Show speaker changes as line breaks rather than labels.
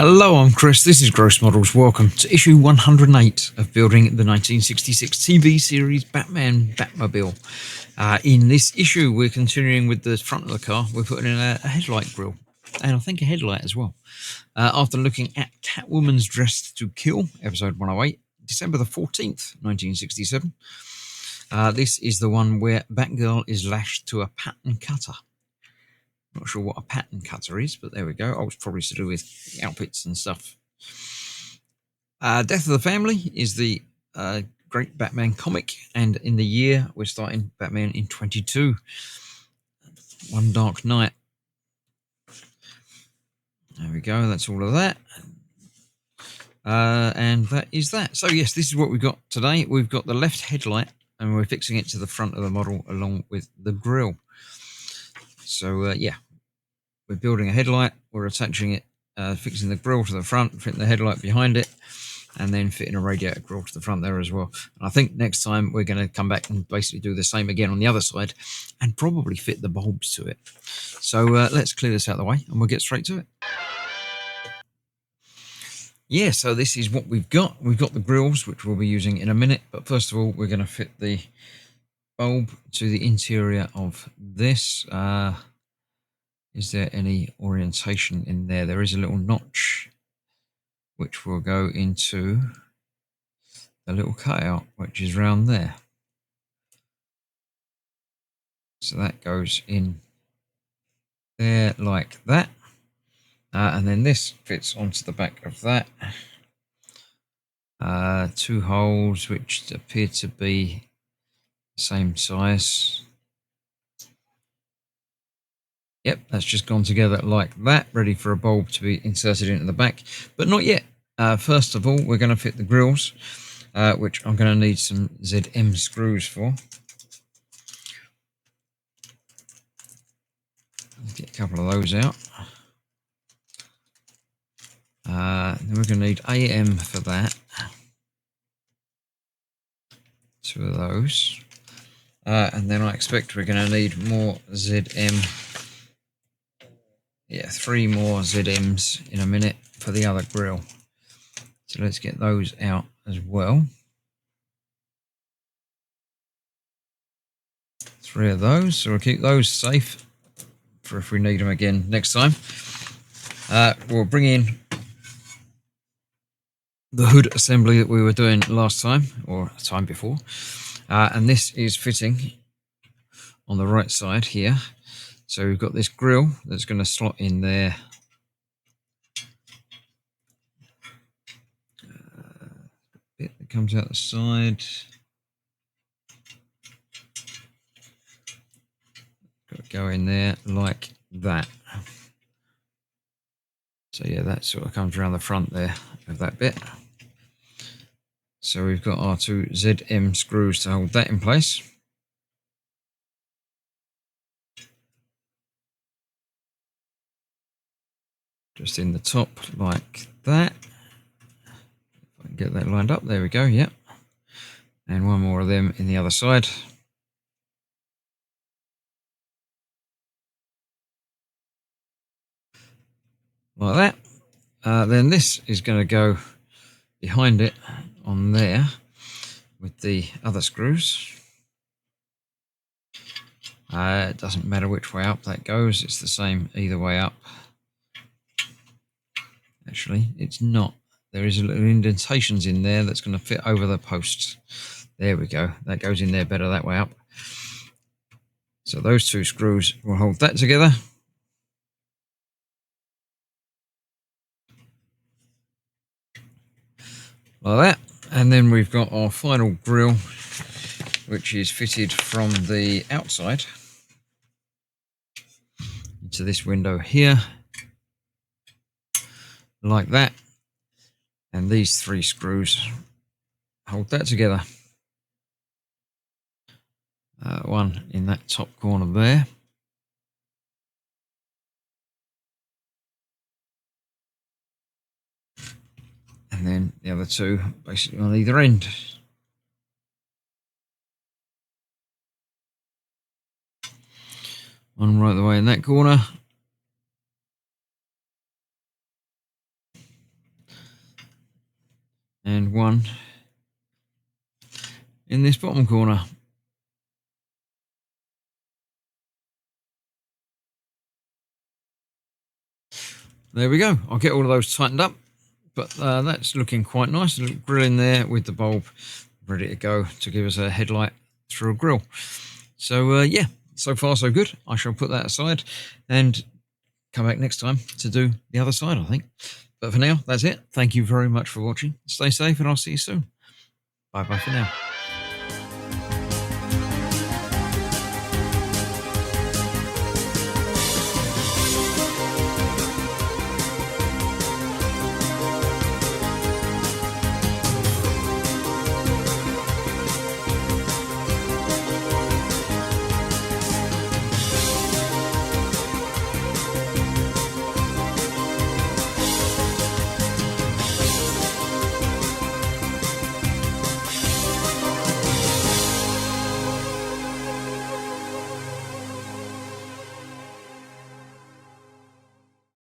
Hello, I'm Chris. This is Gross Models. Welcome to issue 108 of building the 1966 TV series Batmobile. In this issue, we're continuing with the front of the car. We're putting in a headlight grille, and I think a headlight as well. After looking at Catwoman's Dressed to Kill, episode 108, December the 14th, 1967. This is the one where Batgirl is lashed to a pattern cutter. Not sure what a pattern cutter is, but there we go. Oh, it's probably to do with outfits and stuff. Death of the Family is the great Batman comic, and in the year we're starting Batman in 22. One Dark Night. There we go. That's all of that. And that is that. So yes, this is what we've got today. We've got the left headlight, and we're fixing it to the front of the model along with the grille. So yeah, we're building a headlight. We're attaching it, fixing the grille to the front, fitting the headlight behind it, and then fitting a radiator grille to the front there as well. And I think next time we're going to come back and basically do the same again on the other side and probably fit the bulbs to it. So let's clear this out of the way and we'll get straight to it. Yeah, so this is what we've got. We've got the grills, which we'll be using in a minute. But first of all, we're going to fit the bulb to the interior of this. Is there any orientation in there? There is a little notch which will go into the little cutout, which is round there. So that goes in there like that. And then this fits onto the back of that. Two holes which appear to be the same size. Yep, that's just gone together like that, ready for a bulb to be inserted into the back, but not yet. First of all, we're going to fit the grills, which I'm going to need some ZM screws for. Let's get a couple of those out. Then we're going to need AM for that. Two of those. And then I expect we're going to need more ZM. Yeah, 3 more ZMs in a minute for the other grill. So let's get those out as well. 3 of those, so we'll keep those safe for if we need them again next time. We'll bring in the hood assembly that we were doing last time, or a time before. And this is fitting on the right side here. So we've got this grill that's going to slot in there. Bit that comes out the side. Got to go in there like that. So yeah, that sort of comes around the front there of that bit. So we've got our 2 ZM screws to hold that in place. Just in the top like that. If I can get that lined up, there we go, yep. And one more of them in the other side. Like that. Then this is going to go behind it on there with the other screws. It doesn't matter which way up that goes, it's the same either way up. Actually, it's not. There is a little indentations in there that's going to fit over the posts. There we go. That goes in there better that way up. So those 2 screws will hold that together. Like that. And then we've got our final grill, which is fitted from the outside into this window here. Like that. And these 3 screws hold that together. One in that top corner there. And then the other 2 basically on either end. One right the way in that corner. and one in this bottom corner. There we go. I'll get all of those tightened up, but that's looking quite nice. A little grill in there with the bulb ready to go to give us a headlight through a grill. So yeah, so far so good. I shall put that aside and come back next time to do the other side, I think. But for now, that's it. Thank you very much for watching. Stay safe and I'll see you soon. Bye bye for now.